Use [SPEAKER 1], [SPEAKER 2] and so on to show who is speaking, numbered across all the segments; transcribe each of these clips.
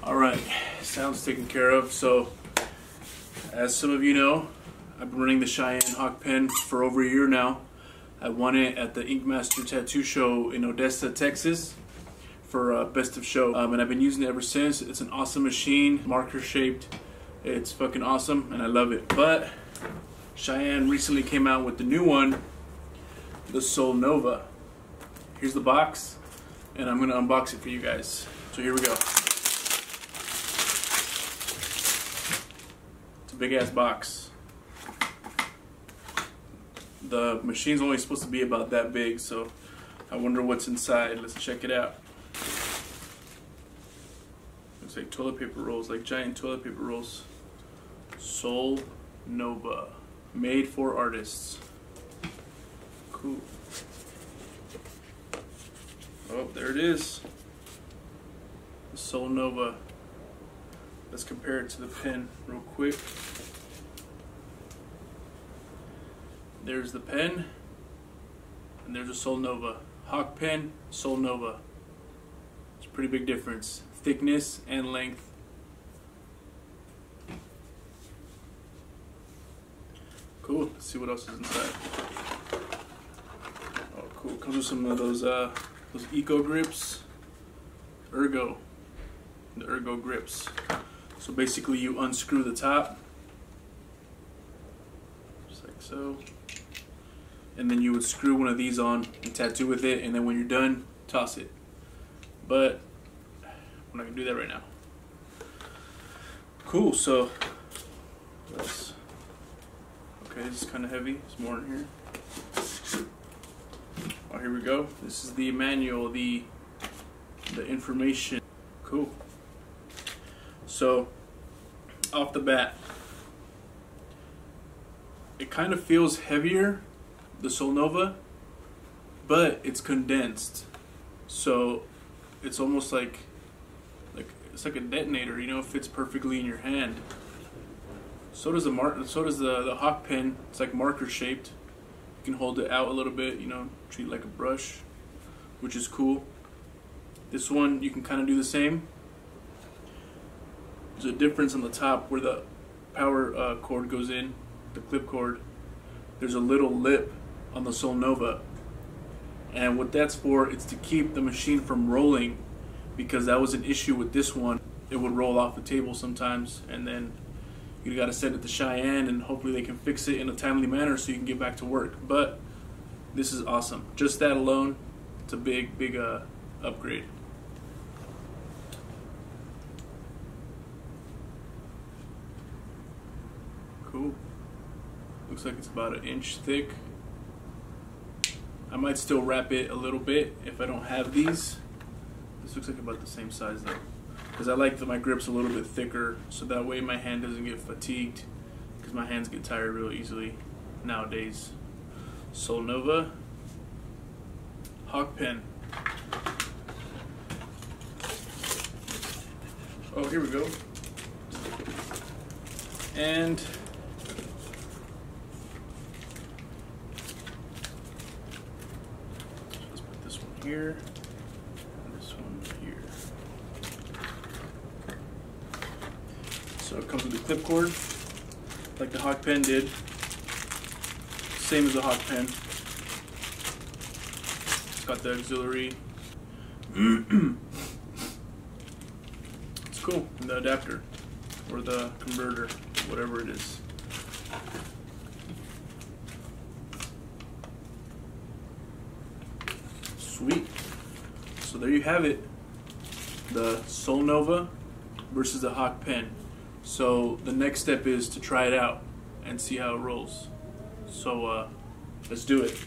[SPEAKER 1] Alright, sound's taken care of. So, as some of you know, I've been running the Cheyenne Hawk pen for over a year now. I won it at the Ink Master Tattoo Show in Odessa, Texas for Best of Show. And I've been using it ever since. It's an awesome machine, marker shaped. It's fucking awesome and I love it. But Cheyenne recently came out with the new one, the Sol Nova. Here's the box and I'm gonna unbox it for you guys. So here we go. It's a big ass box. The machine's only supposed to be about that big, so I wonder what's inside. Let's check it out. Looks like toilet paper rolls, like giant toilet paper rolls. Sol Nova, made for artists. Cool. Oh, there it is. The Sol Nova. Let's compare it to the pen real quick. There's the pen, and there's a Sol Nova. Hawk pen, Sol Nova. It's a pretty big difference. Thickness and length. Cool. Let's see what else is inside. Oh, cool. Comes with some of those Eco grips. Ergo. The Ergo grips. So basically, you unscrew the top, just like so. And then you would screw one of these on and tattoo with it, and then when you're done, toss it. But we're not gonna do that right now. Cool. So what else? Okay, this is kind of heavy. There's more in here. Oh, here we go. This is the manual, the information. Cool. So off the bat, it kind of feels heavier, the Sol Nova, but it's condensed, so it's almost like it's like a detonator, you know. It fits perfectly in your hand. So does the Hawk pen. It's like marker shaped. You can hold it out a little bit, you know, treat it like a brush, which is cool. This one you can kind of do the same. There's a difference on the top where the power cord goes in, the clip cord. There's a little lip on the Sol Nova, and what that's for, it's to keep the machine from rolling, because that was an issue with this one. It would roll off the table sometimes, and then you got to send it to Cheyenne, and hopefully they can fix it in a timely manner so you can get back to work. But this is awesome. Just that alone, it's a big upgrade. Cool. Looks like it's about 1 inch thick. I might still wrap it a little bit if I don't have these. This looks like about the same size though, because I like my grips a little bit thicker, so that way my hand doesn't get fatigued, because my hands get tired real easily nowadays. Sol Nova Hawk pen. Oh, here we go. And let's put this one here and this one here. So it comes with a clip cord, like the Hawk pen did. Same as the Hawk pen. It's got the auxiliary. It's cool. And the adapter, or the converter, whatever it is. Sweet. So there you have it. The Sol Nova versus the Hawk pen. So the next step is to try it out and see how it rolls. So let's do it.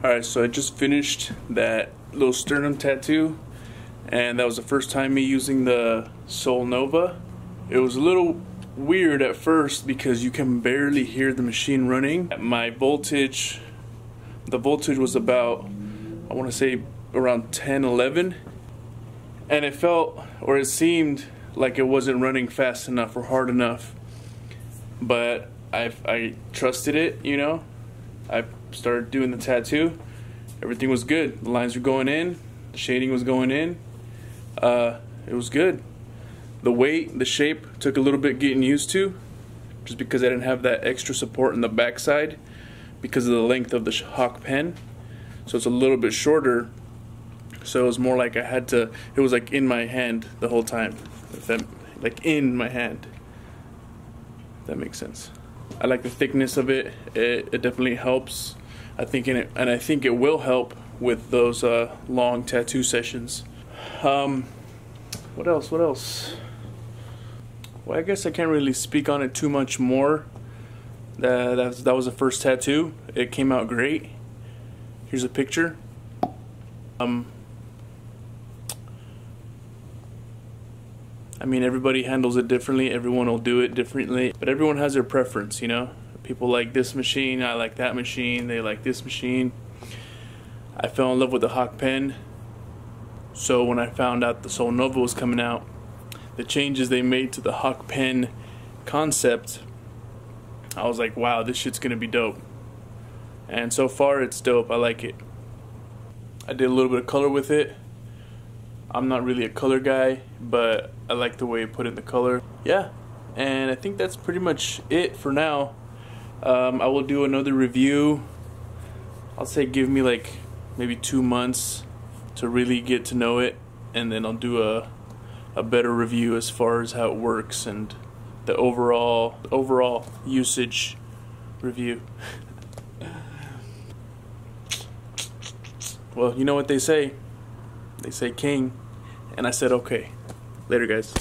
[SPEAKER 1] Alright, so I just finished that little sternum tattoo, and that was the first time me using the Sol Nova. It was a little weird at first because you can barely hear the machine running. My voltage, the voltage was about, I want to say around 10, 11, and it felt, or it seemed like it wasn't running fast enough or hard enough. But I trusted it, you know. I started doing the tattoo. Everything was good. The lines were going in, the shading was going in. It was good. The weight, the shape took a little bit getting used to, just because I didn't have that extra support in the backside because of the length of the Hawk pen. So it's a little bit shorter. So it was more like I had to, it was like in my hand the whole time. If that, like in my hand. If that makes sense. I like the thickness of it. It definitely helps. I think I think it will help with those long tattoo sessions. What else? What else? Well, I guess I can't really speak on it too much more. That was the first tattoo. It came out great. Here's a picture. I mean, everybody handles it differently. Everyone will do it differently, but everyone has their preference, you know. People like this machine, I like that machine, they like this machine. I fell in love with the Hawk pen, so when I found out the Sol Nova was coming out, the changes they made to the Hawk pen concept, I was like, wow, this shit's gonna be dope. And so far it's dope. I like it. I did a little bit of color with it. I'm not really a color guy, but I like the way it put in the color. Yeah, and I think that's pretty much it for now. I will do another review. I'll say give me like maybe 2 months to really get to know it, and then I'll do a better review as far as how it works and the overall usage review. Well, you know what they say. They say king, and I said okay. Later, guys.